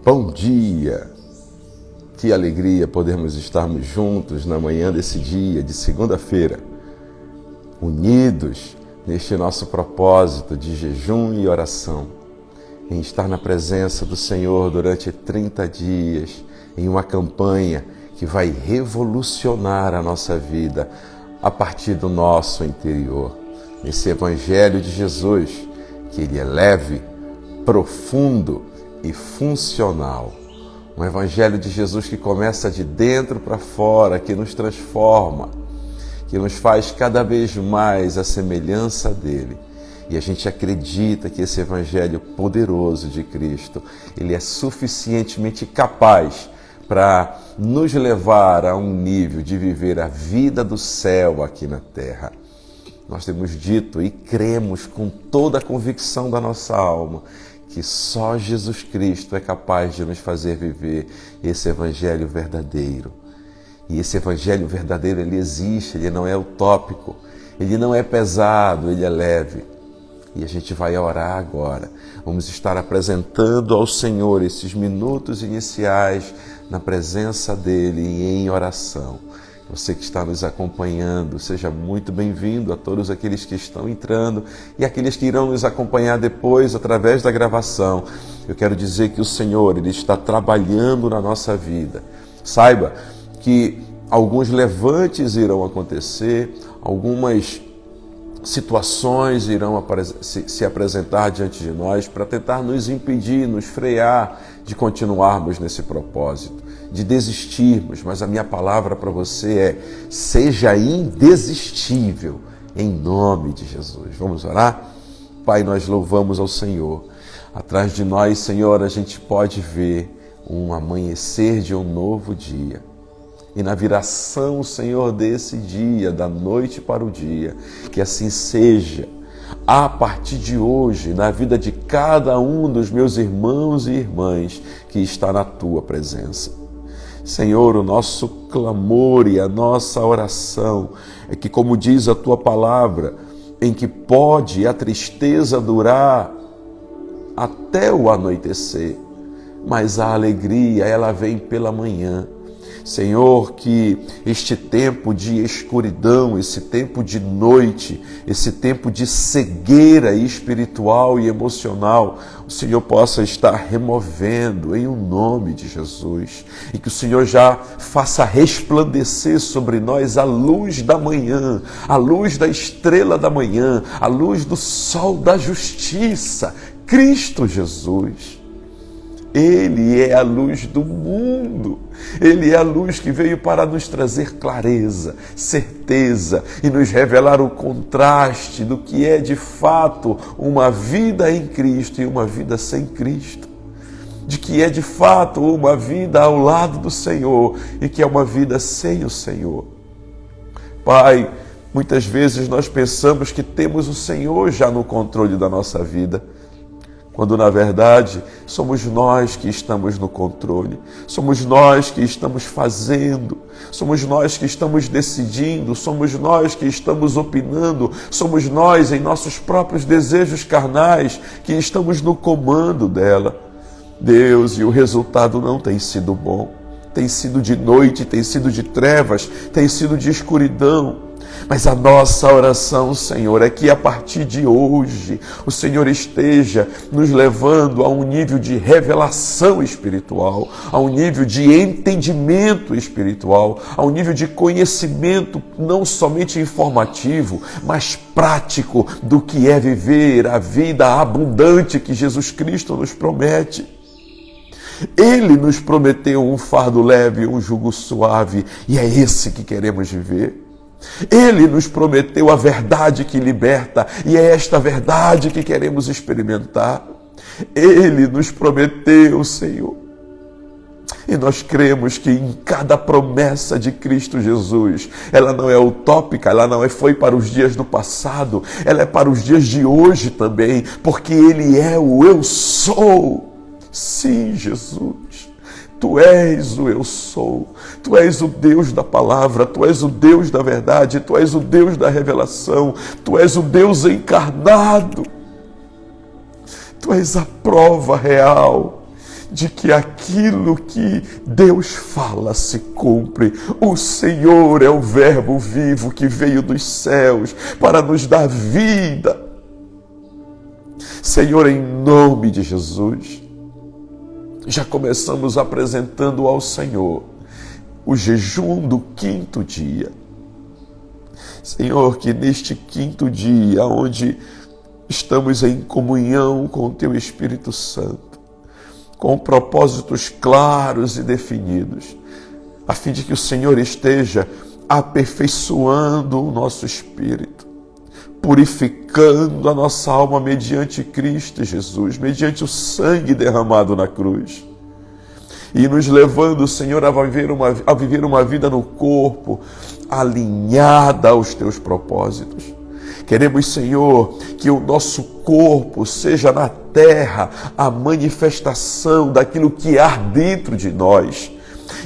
Bom dia! Que alegria podermos estarmos juntos na manhã desse dia de segunda-feira, unidos neste nosso propósito de jejum e oração, em estar na presença do Senhor durante 30 dias, em uma campanha que vai revolucionar a nossa vida a partir do nosso interior. Nesse Evangelho de Jesus, que ele é leve, profundo e funcional. Um Evangelho de Jesus que começa de dentro para fora, que nos transforma, que nos faz cada vez mais a semelhança dele. E a gente acredita que esse Evangelho poderoso de Cristo, ele é suficientemente capaz para nos levar a um nível de viver a vida do céu aqui na terra. Nós temos dito e cremos com toda a convicção da nossa alma que só Jesus Cristo é capaz de nos fazer viver esse Evangelho verdadeiro. E esse Evangelho verdadeiro, ele existe, ele não é utópico, ele não é pesado, ele é leve. E a gente vai orar agora. Vamos estar apresentando ao Senhor esses minutos iniciais na presença dele e em oração. Você que está nos acompanhando, seja muito bem-vindo a todos aqueles que estão entrando e aqueles que irão nos acompanhar depois através da gravação. Eu quero dizer que o Senhor, ele está trabalhando na nossa vida. Saiba que alguns levantes irão acontecer, algumas situações irão se apresentar diante de nós para tentar nos impedir, nos frear de continuarmos nesse propósito, de desistirmos. Mas a minha palavra para você é: seja indesistível, em nome de Jesus. Vamos orar? Pai, nós louvamos ao Senhor. Atrás de nós, Senhor, a gente pode ver um amanhecer de um novo dia. E na viração, Senhor, desse dia, da noite para o dia, que assim seja, a partir de hoje, na vida de cada um dos meus irmãos e irmãs que está na Tua presença. Senhor, o nosso clamor e a nossa oração é que, como diz a Tua palavra, em que pode a tristeza durar até o anoitecer, mas a alegria, ela vem pela manhã. Senhor, que este tempo de escuridão, esse tempo de noite, esse tempo de cegueira espiritual e emocional, o Senhor possa estar removendo em nome de Jesus. E que o Senhor já faça resplandecer sobre nós a luz da manhã, a luz da estrela da manhã, a luz do sol da justiça, Cristo Jesus. Ele é a luz do mundo, ele é a luz que veio para nos trazer clareza, certeza e nos revelar o contraste do que é de fato uma vida em Cristo e uma vida sem Cristo, de que é de fato uma vida ao lado do Senhor e que é uma vida sem o Senhor. Pai, muitas vezes nós pensamos que temos o Senhor já no controle da nossa vida, quando na verdade somos nós que estamos no controle, somos nós que estamos fazendo, somos nós que estamos decidindo, somos nós que estamos opinando, somos nós em nossos próprios desejos carnais que estamos no comando dela. Deus, e o resultado não tem sido bom, tem sido de noite, tem sido de trevas, tem sido de escuridão. Mas a nossa oração, Senhor, é que a partir de hoje o Senhor esteja nos levando a um nível de revelação espiritual, a um nível de entendimento espiritual, a um nível de conhecimento não somente informativo, mas prático do que é viver a vida abundante que Jesus Cristo nos promete. Ele nos prometeu um fardo leve, um jugo suave, e é esse que queremos viver. Ele nos prometeu a verdade que liberta, e é esta verdade que queremos experimentar. Ele nos prometeu, Senhor. E nós cremos que em cada promessa de Cristo Jesus, ela não é utópica, ela não foi para os dias do passado, ela é para os dias de hoje também, porque Ele é o Eu Sou. Sim, Jesus. Tu és o Eu Sou, Tu és o Deus da palavra, Tu és o Deus da verdade, Tu és o Deus da revelação, Tu és o Deus encarnado, Tu és a prova real de que aquilo que Deus fala se cumpre. O Senhor é o Verbo vivo que veio dos céus para nos dar vida. Senhor, em nome de Jesus, já começamos apresentando ao Senhor o jejum do 5º dia. Senhor, que neste 5º dia, onde estamos em comunhão com o Teu Espírito Santo, com propósitos claros e definidos, a fim de que o Senhor esteja aperfeiçoando o nosso espírito, purificando a nossa alma mediante Cristo Jesus, mediante o sangue derramado na cruz, e nos levando, Senhor, a viver uma vida no corpo alinhada aos Teus propósitos. Queremos, Senhor, que o nosso corpo seja na terra a manifestação daquilo que há dentro de nós.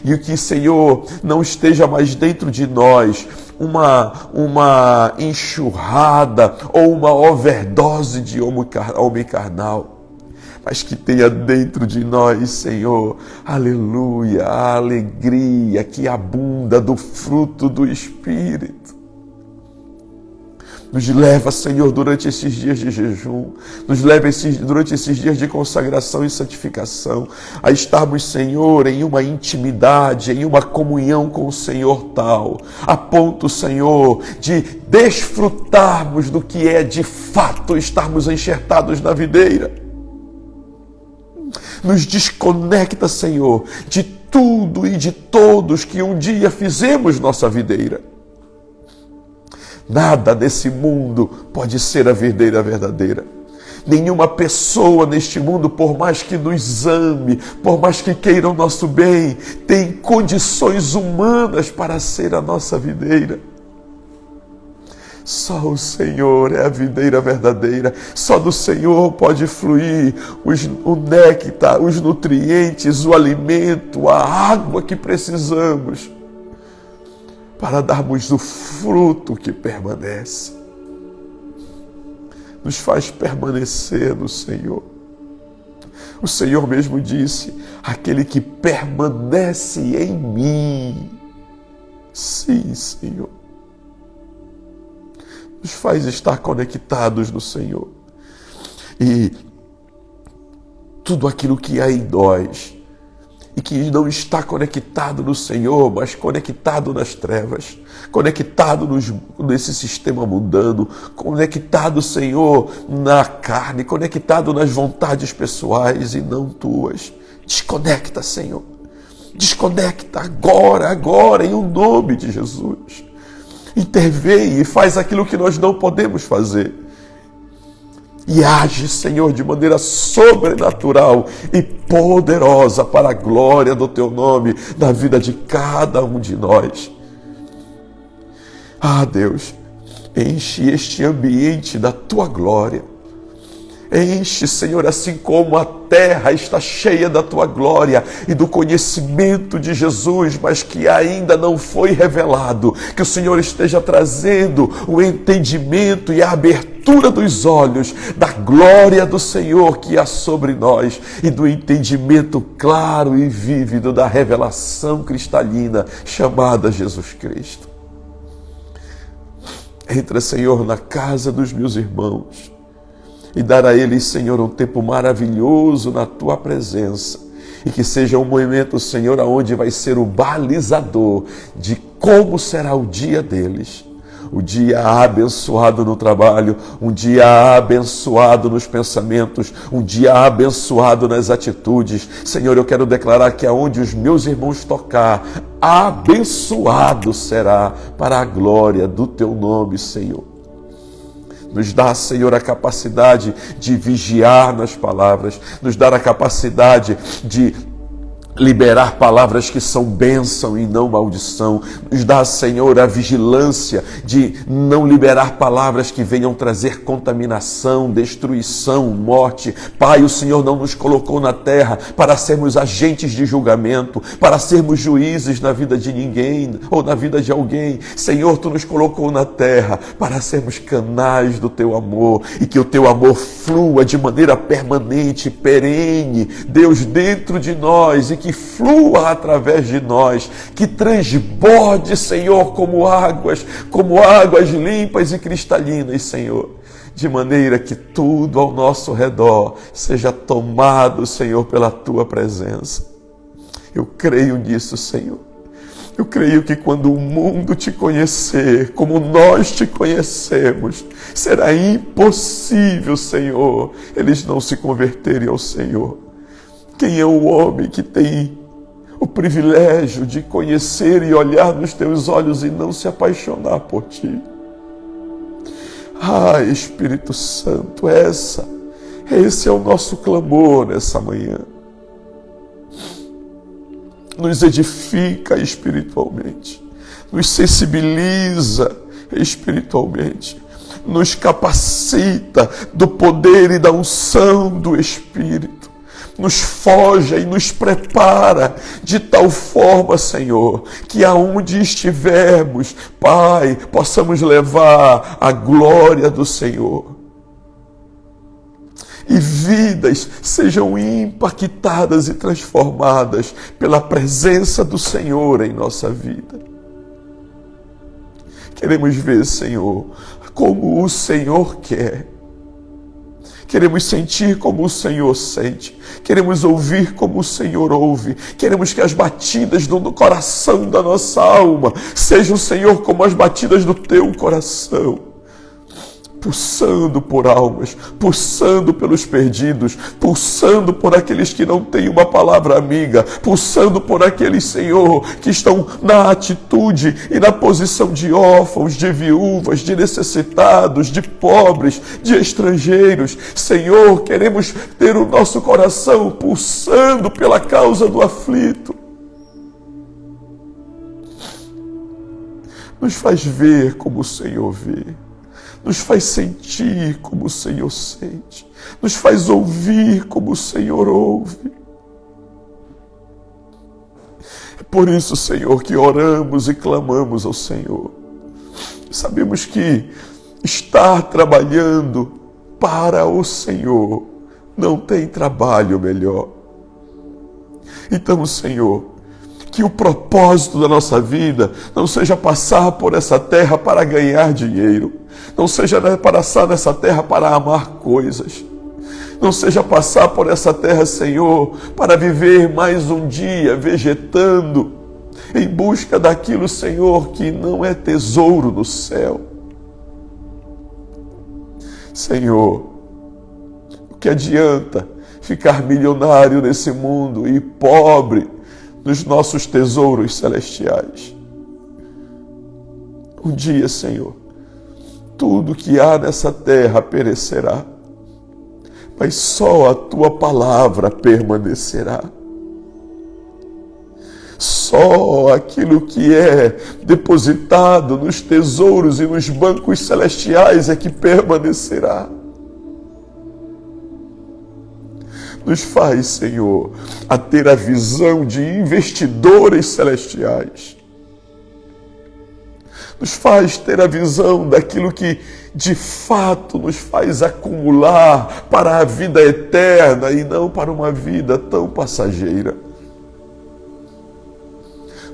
E o que, Senhor, não esteja mais dentro de nós uma enxurrada ou uma overdose de homem carnal, mas que tenha dentro de nós, Senhor, aleluia, a alegria que abunda do fruto do Espírito. Nos leva, Senhor, durante esses dias de jejum, nos leva durante esses dias de consagração e santificação, a estarmos, Senhor, em uma intimidade, em uma comunhão com o Senhor tal, a ponto, Senhor, de desfrutarmos do que é de fato estarmos enxertados na videira. Nos desconecta, Senhor, de tudo e de todos que um dia fizemos nossa videira. Nada nesse mundo pode ser a videira verdadeira. Nenhuma pessoa neste mundo, por mais que nos ame, por mais que queira o nosso bem, tem condições humanas para ser a nossa videira. Só o Senhor é a videira verdadeira. Só do Senhor pode fluir o néctar, os nutrientes, o alimento, a água que precisamos para darmos o fruto que permanece. Nos faz permanecer no Senhor. O Senhor mesmo disse: aquele que permanece em mim. Sim, Senhor. Nos faz estar conectados no Senhor. E tudo aquilo que há em nós e que não está conectado no Senhor, mas conectado nas trevas, conectado nesse sistema mundano, conectado, Senhor, na carne, conectado nas vontades pessoais e não tuas. Desconecta, Senhor. Desconecta agora, em nome de Jesus. Intervém e faz aquilo que nós não podemos fazer. E age, Senhor, de maneira sobrenatural e poderosa para a glória do Teu nome na vida de cada um de nós. Ah, Deus, enche este ambiente da Tua glória. Enche, Senhor, assim como a terra está cheia da Tua glória e do conhecimento de Jesus, mas que ainda não foi revelado. Que o Senhor esteja trazendo o entendimento e a abertura dos olhos da glória do Senhor que há sobre nós e do entendimento claro e vívido da revelação cristalina chamada Jesus Cristo. Entra, Senhor, na casa dos meus irmãos e dar a eles, Senhor, um tempo maravilhoso na Tua presença. E que seja um momento, Senhor, onde vai ser o balizador de como será o dia deles. O dia abençoado no trabalho, um dia abençoado nos pensamentos, um dia abençoado nas atitudes. Senhor, eu quero declarar que aonde os meus irmãos tocar, abençoado será para a glória do Teu nome, Senhor. Nos dá, Senhor, a capacidade de vigiar nas palavras, nos dá a capacidade de liberar palavras que são bênção e não maldição. Nos dá, Senhor, a vigilância de não liberar palavras que venham trazer contaminação, destruição, morte. Pai, o Senhor não nos colocou na terra para sermos agentes de julgamento, para sermos juízes na vida de ninguém ou na vida de alguém. Senhor, Tu nos colocou na terra para sermos canais do Teu amor e que o Teu amor flua de maneira permanente, perene, Deus, dentro de nós e que flua através de nós, que transborde, Senhor, como águas limpas e cristalinas, Senhor, de maneira que tudo ao nosso redor seja tomado, Senhor, pela Tua presença. Eu creio nisso, Senhor. Eu creio que quando o mundo Te conhecer, como nós Te conhecemos, será impossível, Senhor, eles não se converterem ao Senhor. Quem é o homem que tem o privilégio de conhecer e olhar nos Teus olhos e não se apaixonar por Ti? Ah, Espírito Santo, esse é o nosso clamor nessa manhã. Nos edifica espiritualmente, nos sensibiliza espiritualmente, nos capacita do poder e da unção do Espírito, nos forja e nos prepara de tal forma, Senhor, que aonde estivermos, Pai, possamos levar a glória do Senhor. E vidas sejam impactadas e transformadas pela presença do Senhor em nossa vida. Queremos ver, Senhor, como o Senhor quer. Queremos sentir como o Senhor sente. Queremos ouvir como o Senhor ouve. Queremos que as batidas do coração da nossa alma sejam, Senhor, como as batidas do Teu coração. Pulsando por almas, pulsando pelos perdidos, pulsando por aqueles que não têm uma palavra amiga, pulsando por aqueles, Senhor, que estão na atitude e na posição de órfãos, de viúvas, de necessitados, de pobres, de estrangeiros. Senhor, queremos ter o nosso coração pulsando pela causa do aflito. Nos faz ver como o Senhor vê. Nos faz sentir como o Senhor sente. Nos faz ouvir como o Senhor ouve. É por isso, Senhor, que oramos e clamamos ao Senhor. Sabemos que estar trabalhando para o Senhor não tem trabalho melhor. Então, Senhor, que o propósito da nossa vida não seja passar por essa terra para ganhar dinheiro, não seja passar nessa terra para amar coisas, não seja passar por essa terra, Senhor, para viver mais um dia vegetando em busca daquilo, Senhor, que não é tesouro no céu. Senhor, o que adianta ficar milionário nesse mundo e pobre nos nossos tesouros celestiais? Um dia, Senhor, tudo que há nessa terra perecerá, mas só a Tua palavra permanecerá. Só aquilo que é depositado nos tesouros e nos bancos celestiais é que permanecerá. Nos faz, Senhor, a ter a visão de investidores celestiais. Nos faz ter a visão daquilo que, de fato, nos faz acumular para a vida eterna e não para uma vida tão passageira.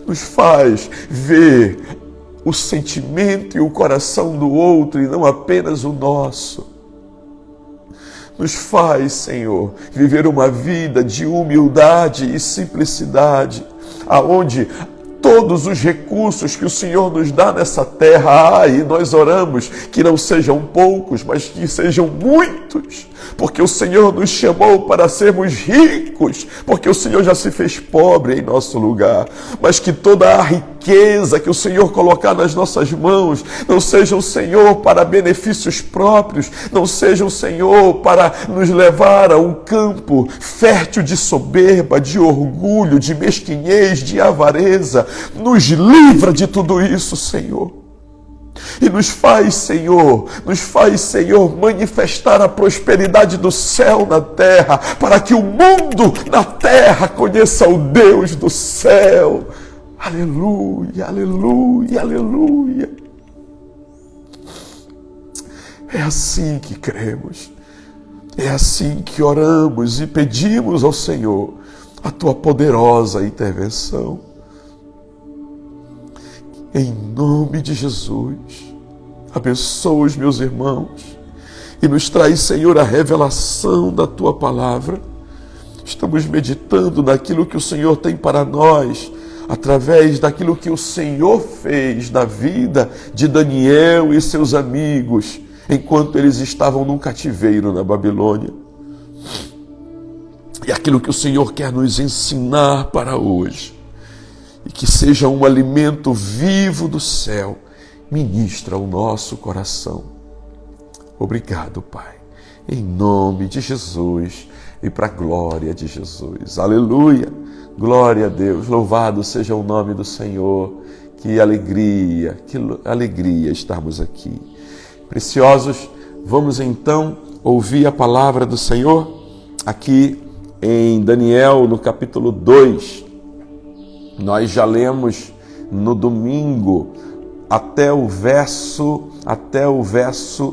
Nos faz ver o sentimento e o coração do outro e não apenas o nosso. Nos faz, Senhor, viver uma vida de humildade e simplicidade, aonde todos os recursos que o Senhor nos dá nessa terra, e nós oramos que não sejam poucos, mas que sejam muitos, porque o Senhor nos chamou para sermos ricos, porque o Senhor já se fez pobre em nosso lugar, mas que toda a riqueza riqueza que o Senhor colocar nas nossas mãos não sejam, Senhor, para benefícios próprios, não sejam, Senhor, para nos levar a um campo fértil de soberba, de orgulho, de mesquinhez, de avareza. Nos livra de tudo isso, Senhor. E nos faz, Senhor, manifestar a prosperidade do céu na terra, para que o mundo na terra conheça o Deus do céu. Aleluia, aleluia, aleluia. É assim que cremos, é assim que oramos e pedimos ao Senhor a tua poderosa intervenção. Em nome de Jesus, abençoa os meus irmãos e nos traz, Senhor, a revelação da tua palavra. Estamos meditando naquilo que o Senhor tem para nós, através daquilo que o Senhor fez na vida de Daniel e seus amigos, enquanto eles estavam num cativeiro na Babilônia. E aquilo que o Senhor quer nos ensinar para hoje, e que seja um alimento vivo do céu, ministra o nosso coração. Obrigado, Pai, em nome de Jesus e para a glória de Jesus. Aleluia, glória a Deus, louvado seja o nome do Senhor. Que alegria estarmos aqui. Preciosos, vamos então ouvir a palavra do Senhor aqui em Daniel, no capítulo 2. Nós já lemos no domingo até o verso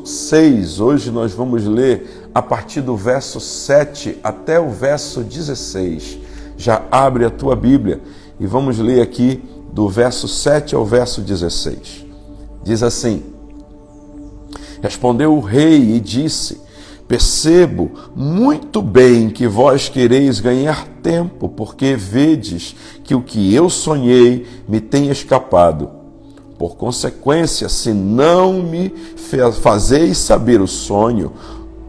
6. Hoje nós vamos ler a partir do verso 7 até o verso 16. Já abre a tua Bíblia e vamos ler aqui do verso 7 ao verso 16. Diz assim: Respondeu o rei e disse: Percebo muito bem que vós quereis ganhar tempo, porque vedes que o que eu sonhei me tem escapado. Por consequência, se não me fazeis saber o sonho,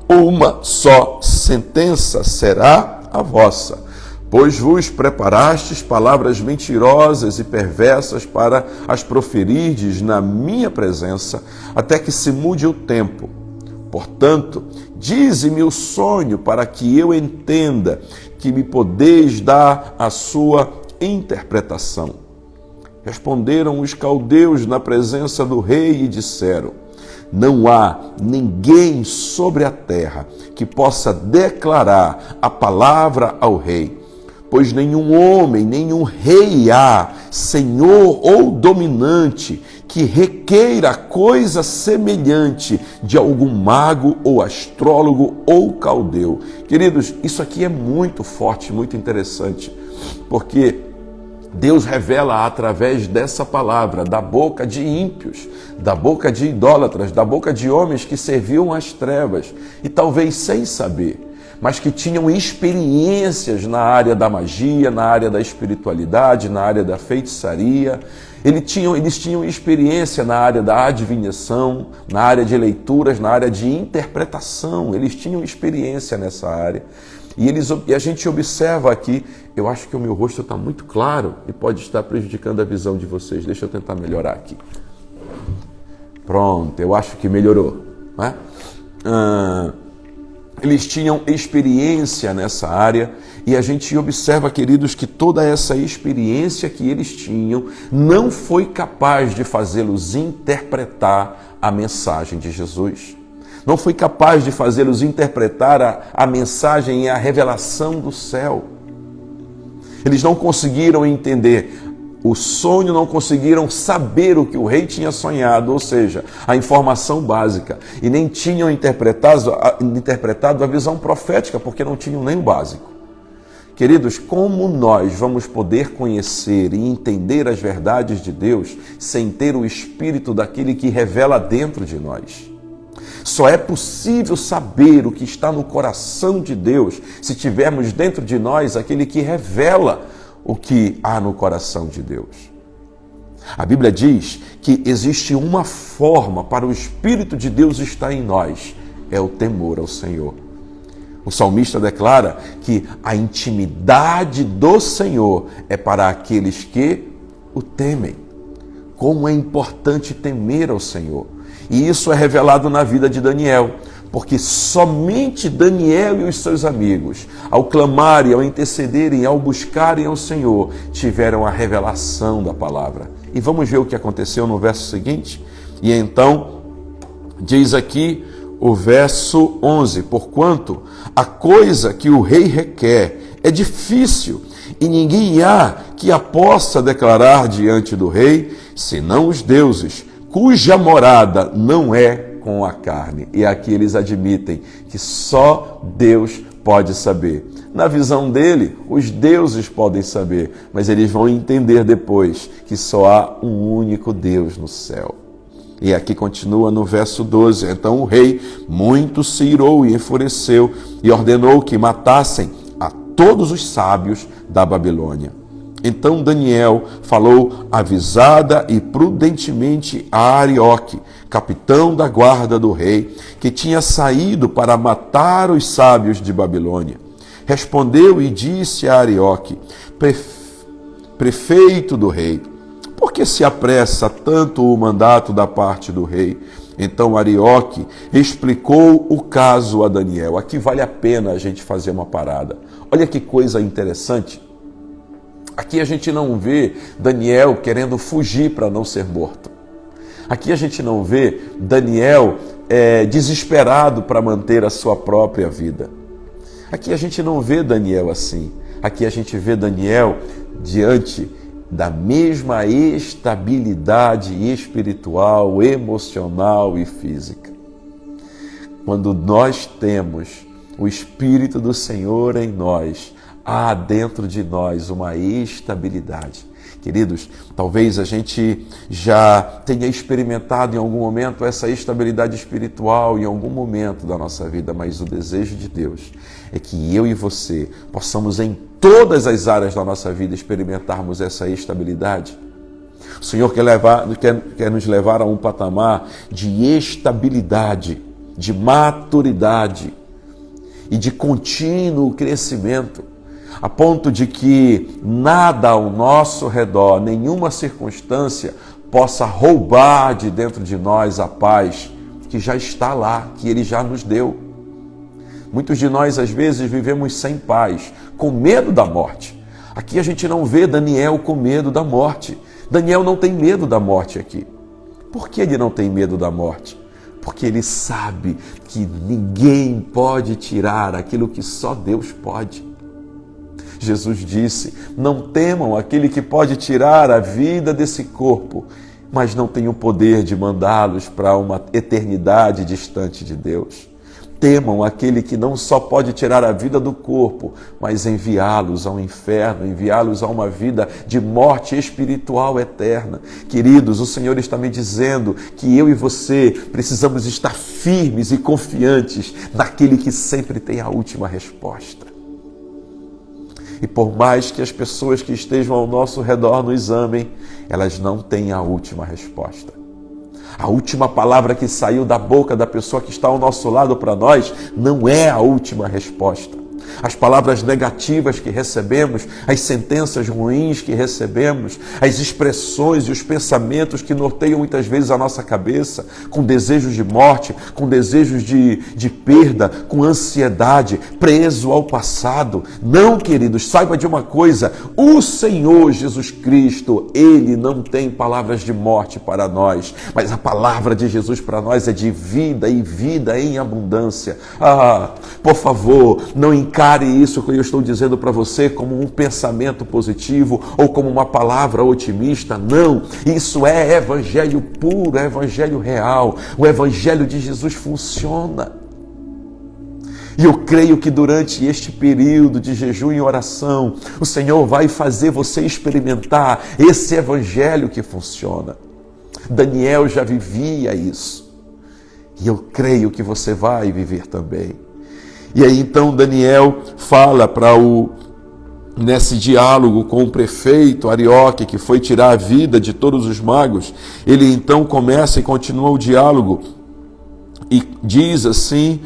uma só sentença será a vossa, pois vos preparastes palavras mentirosas e perversas para as proferirdes na minha presença, até que se mude o tempo. Portanto, dize-me o sonho para que eu entenda, que me podeis dar a sua interpretação. Responderam os caldeus na presença do rei e disseram: Não há ninguém sobre a terra que possa declarar a palavra ao rei, pois nenhum homem, nenhum rei há, senhor ou dominante, que requeira coisa semelhante de algum mago ou astrólogo ou caldeu. Queridos, isso aqui é muito forte, muito interessante, porque Deus revela através dessa palavra, da boca de ímpios, da boca de idólatras, da boca de homens que serviam às trevas, e talvez sem saber, mas que tinham experiências na área da magia, na área da espiritualidade, na área da feitiçaria. Eles tinham experiência na área da adivinhação, na área de leituras, na área de interpretação. Eles tinham experiência nessa área. E a gente observa aqui, eu acho que o meu rosto está muito claro e pode estar prejudicando a visão de vocês. Deixa eu tentar melhorar aqui. Pronto, eu acho que melhorou, não é? Eles tinham experiência nessa área e a gente observa, queridos, que toda essa experiência que eles tinham não foi capaz de fazê-los interpretar a mensagem de Jesus. Não foi capaz de fazê-los interpretar a mensagem e a revelação do céu. Eles não conseguiram entender o sonho, não conseguiram saber o que o rei tinha sonhado, ou seja, a informação básica, e nem tinham interpretado a visão profética, porque não tinham nem o básico. Queridos, como nós vamos poder conhecer e entender as verdades de Deus sem ter o Espírito daquele que revela dentro de nós? Só é possível saber o que está no coração de Deus se tivermos dentro de nós aquele que revela o que há no coração de Deus. A Bíblia diz que existe uma forma para o Espírito de Deus estar em nós, é o temor ao Senhor. O salmista declara que a intimidade do Senhor é para aqueles que o temem. como é importante temer ao Senhor. E isso é revelado na vida de Daniel, porque somente Daniel e os seus amigos, ao clamarem, ao intercederem, ao buscarem ao Senhor, tiveram a revelação da palavra. E vamos ver o que aconteceu no verso seguinte. E então, diz aqui o verso 11, porquanto a coisa que o rei requer é difícil, e ninguém há que a possa declarar diante do rei, senão os deuses, cuja morada não é com a carne. E aqui eles admitem que só Deus pode saber. Na visão dele, os deuses podem saber, mas eles vão entender depois que só há um único Deus no céu. E aqui continua no verso 12, então o rei muito se irou e enfureceu e ordenou que matassem a todos os sábios da Babilônia. Então Daniel falou avisada e prudentemente a Arioque, capitão da guarda do rei, que tinha saído para matar os sábios de Babilônia. Respondeu e disse a Arioque, prefeito do rei, por que se apressa tanto o mandato da parte do rei? Então Arioque explicou o caso a Daniel. Aqui vale a pena a gente fazer uma parada. Olha que coisa interessante. Aqui a gente não vê Daniel querendo fugir para não ser morto. Aqui a gente não vê Daniel desesperado para manter a sua própria vida. Aqui a gente não vê Daniel assim. Aqui a gente vê Daniel diante da mesma estabilidade espiritual, emocional e física. Quando nós temos o Espírito do Senhor em nós, há dentro de nós uma estabilidade. Queridos, talvez a gente já tenha experimentado em algum momento essa estabilidade espiritual em algum momento da nossa vida, mas o desejo de Deus é que eu e você possamos em todas as áreas da nossa vida experimentarmos essa estabilidade. O Senhor quer nos levar a um patamar de estabilidade, de maturidade e de contínuo crescimento, a ponto de que nada ao nosso redor, nenhuma circunstância possa roubar de dentro de nós a paz que já está lá, que Ele já nos deu. Muitos de nós, às vezes, vivemos sem paz, com medo da morte. Aqui a gente não vê Daniel com medo da morte. Daniel não tem medo da morte aqui. Por que ele não tem medo da morte? Porque ele sabe que ninguém pode tirar aquilo que só Deus pode. Jesus disse, não temam aquele que pode tirar a vida desse corpo, mas não tem o poder de mandá-los para uma eternidade distante de Deus. Temam aquele que não só pode tirar a vida do corpo, mas enviá-los ao inferno, enviá-los a uma vida de morte espiritual eterna. Queridos, o Senhor está me dizendo que eu e você precisamos estar firmes e confiantes naquele que sempre tem a última resposta. E por mais que as pessoas que estejam ao nosso redor nos amem, elas não têm a última resposta. A última palavra que saiu da boca da pessoa que está ao nosso lado para nós não é a última resposta. As palavras negativas que recebemos, as sentenças ruins que recebemos, as expressões e os pensamentos que norteiam muitas vezes a nossa cabeça, com desejos de morte, com desejos de perda, com ansiedade, preso ao passado. Não, queridos, saiba de uma coisa, o Senhor Jesus Cristo, Ele não tem palavras de morte para nós, mas a palavra de Jesus para nós é de vida e vida em abundância. Por favor, não encare isso que eu estou dizendo para você como um pensamento positivo ou como uma palavra otimista. Não, isso é evangelho puro, é evangelho real. O evangelho de Jesus funciona. E eu creio que durante este período de jejum e oração, o Senhor vai fazer você experimentar esse evangelho que funciona. Daniel já vivia isso. E eu creio que você vai viver também. E aí então Daniel fala nesse diálogo com o prefeito Arioque, que foi tirar a vida de todos os magos. Ele então começa e continua o diálogo e diz assim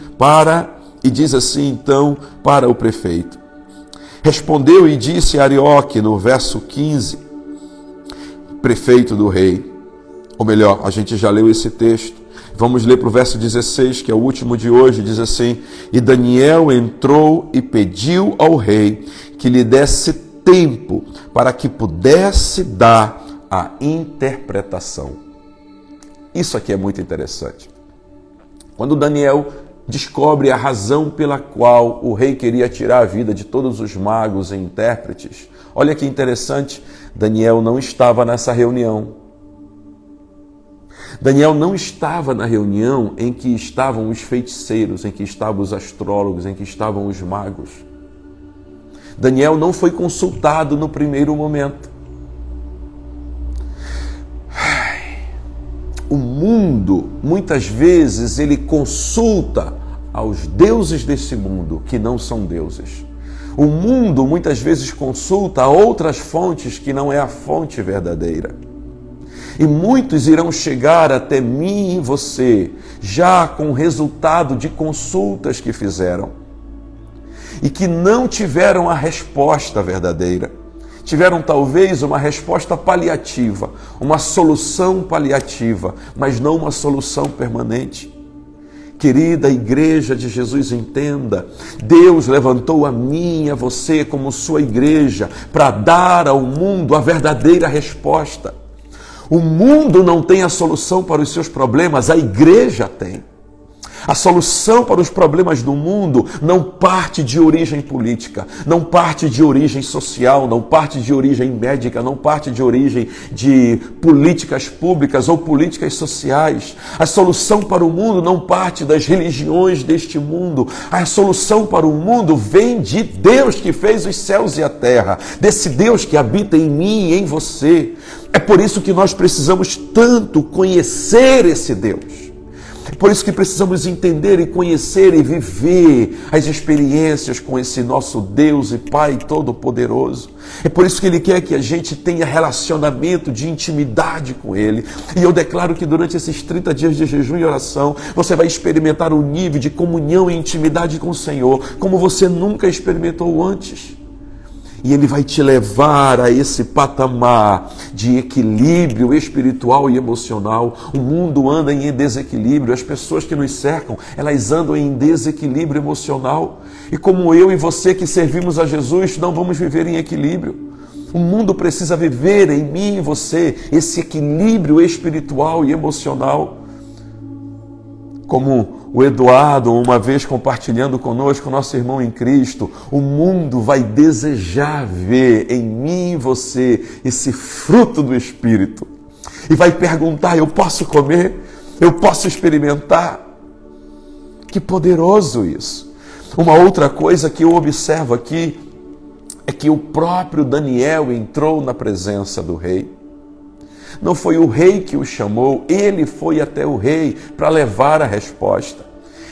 então para o prefeito. Respondeu e disse Arioque no verso 15, prefeito do rei, ou melhor, a gente já leu esse texto. Vamos ler para o verso 16, que é o último de hoje, diz assim: e Daniel entrou e pediu ao rei que lhe desse tempo para que pudesse dar a interpretação. Isso aqui é muito interessante. Quando Daniel descobre a razão pela qual o rei queria tirar a vida de todos os magos e intérpretes, olha que interessante, Daniel não estava nessa reunião. Daniel não estava na reunião em que estavam os feiticeiros, em que estavam os astrólogos, em que estavam os magos. Daniel não foi consultado no primeiro momento. O mundo, muitas vezes, ele consulta aos deuses desse mundo, que não são deuses. O mundo, muitas vezes, consulta a outras fontes que não é a fonte verdadeira. E muitos irão chegar até mim e você, já com o resultado de consultas que fizeram, e que não tiveram a resposta verdadeira. Tiveram talvez uma resposta paliativa, uma solução paliativa, mas não uma solução permanente. Querida igreja de Jesus, entenda, Deus levantou a mim e a você como sua igreja para dar ao mundo a verdadeira resposta. O mundo não tem a solução para os seus problemas, a igreja tem. A solução para os problemas do mundo não parte de origem política, não parte de origem social, não parte de origem médica, não parte de origem de políticas públicas ou políticas sociais. A solução para o mundo não parte das religiões deste mundo. A solução para o mundo vem de Deus que fez os céus e a terra, desse Deus que habita em mim e em você. É por isso que nós precisamos tanto conhecer esse Deus. É por isso que precisamos entender e conhecer e viver as experiências com esse nosso Deus e Pai Todo-Poderoso. É por isso que Ele quer que a gente tenha relacionamento de intimidade com Ele. E eu declaro que durante esses 30 dias de jejum e oração, você vai experimentar um nível de comunhão e intimidade com o Senhor, como você nunca experimentou antes. E Ele vai te levar a esse patamar de equilíbrio espiritual e emocional. O mundo anda em desequilíbrio, as pessoas que nos cercam, elas andam em desequilíbrio emocional. E como eu e você que servimos a Jesus, não vamos viver em equilíbrio. O mundo precisa viver em mim e em você esse equilíbrio espiritual e emocional. Como o Eduardo, uma vez compartilhando conosco, nosso irmão em Cristo, o mundo vai desejar ver em mim e você esse fruto do Espírito. E vai perguntar, eu posso comer? Eu posso experimentar? Que poderoso isso! Uma outra coisa que eu observo aqui é que o próprio Daniel entrou na presença do rei. Não foi o rei que o chamou, ele foi até o rei para levar a resposta.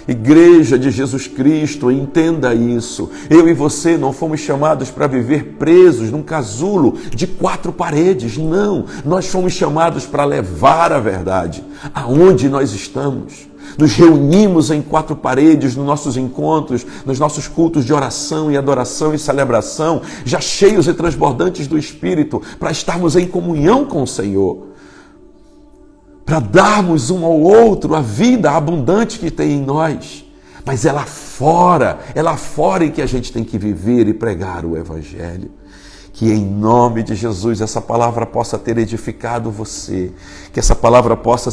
Igreja de Jesus Cristo, entenda isso. Eu e você não fomos chamados para viver presos num casulo de 4 paredes. Não, nós fomos chamados para levar a verdade aonde nós estamos. Nos reunimos em 4 paredes nos nossos encontros, nos nossos cultos de oração e adoração e celebração, já cheios e transbordantes do Espírito, para estarmos em comunhão com o Senhor, para darmos um ao outro a vida abundante que tem em nós. Mas é lá fora em que a gente tem que viver e pregar o Evangelho. Que em nome de Jesus essa palavra possa ter edificado você, que essa palavra possa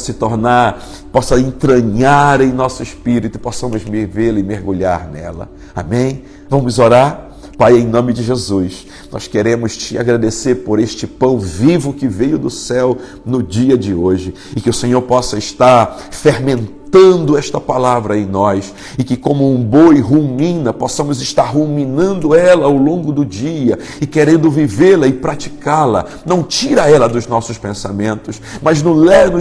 possa entranhar em nosso espírito e possamos vê-la e mergulhar nela. Amém? Vamos orar? Pai, em nome de Jesus, nós queremos te agradecer por este pão vivo que veio do céu no dia de hoje e que o Senhor possa estar fermentando esta palavra em nós e que como um boi rumina, possamos estar ruminando ela ao longo do dia e querendo vivê-la e praticá-la. Não tira ela dos nossos pensamentos, mas nos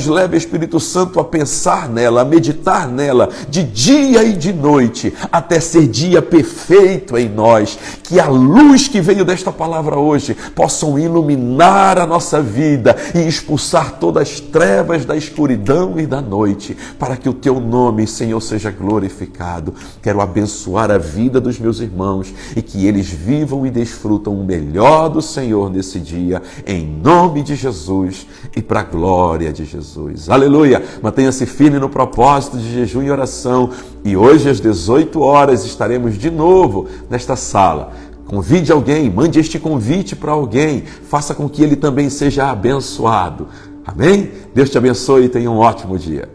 leva, Espírito Santo, a pensar nela, a meditar nela de dia e de noite, até ser dia perfeito em nós. Que a luz que veio desta palavra hoje possam iluminar a nossa vida e expulsar todas as trevas da escuridão e da noite, para que o teu nome, Senhor, seja glorificado. Quero abençoar a vida dos meus irmãos e que eles vivam e desfrutam o melhor do Senhor nesse dia, em nome de Jesus e para a glória de Jesus. Aleluia! Mantenha-se firme no propósito de jejum e oração. E hoje às 18 horas estaremos de novo nesta sala. Convide alguém, mande este convite para alguém, faça com que ele também seja abençoado. Amém? Deus te abençoe e tenha um ótimo dia.